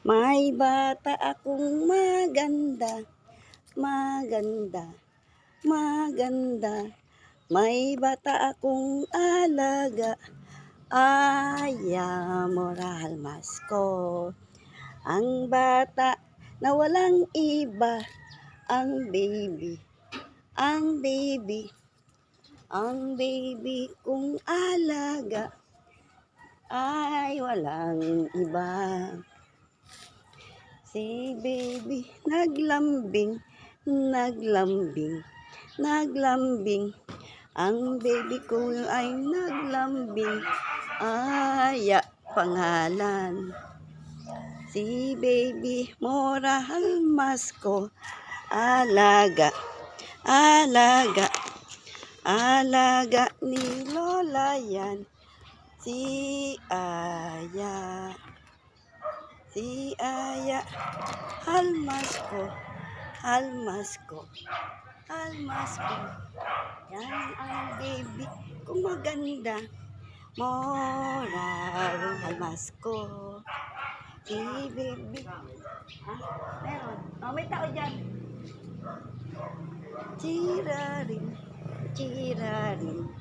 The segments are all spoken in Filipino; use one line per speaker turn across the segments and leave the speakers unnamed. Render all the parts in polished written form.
May bata akong maganda, maganda, maganda. May bata akong alaga, moral mas ko. Ang bata na walang iba, ang baby, ang baby, ang baby kong alaga, ay walang iba. Si baby naglambing, naglambing, naglambing. Ang baby ko ay naglambing, Aya pangalan. Si baby moral mas ko, alaga, alaga, alaga ni Lola yan. Si Aya, si Aya, halmas ko, halmas ko, halmas ko. Yan ang baby kung maganda, moral halmas ko. Si baby, meron. May tao dyan. Chirarin, chirarin,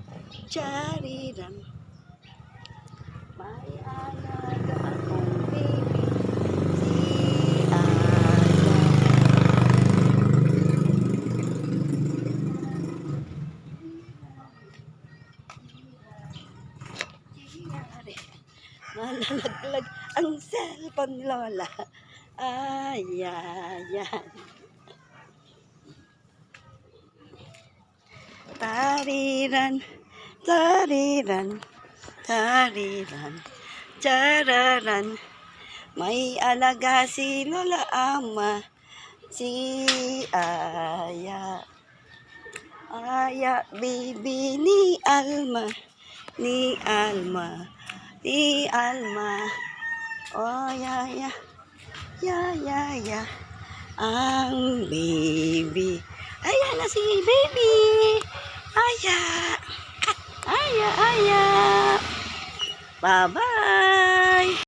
chariran. May alaga akong baby, si Aya. Nalalaglag ang cellphone ni Lola. Ayan. Tariran, tariran, tariran, chararan. May alaga si Lola Ama, si Aya. Aya, baby ni Alma, ni Alma, ni Alma. Oh, ya, ang baby. Ayan na si baby. Aya. Bye-bye.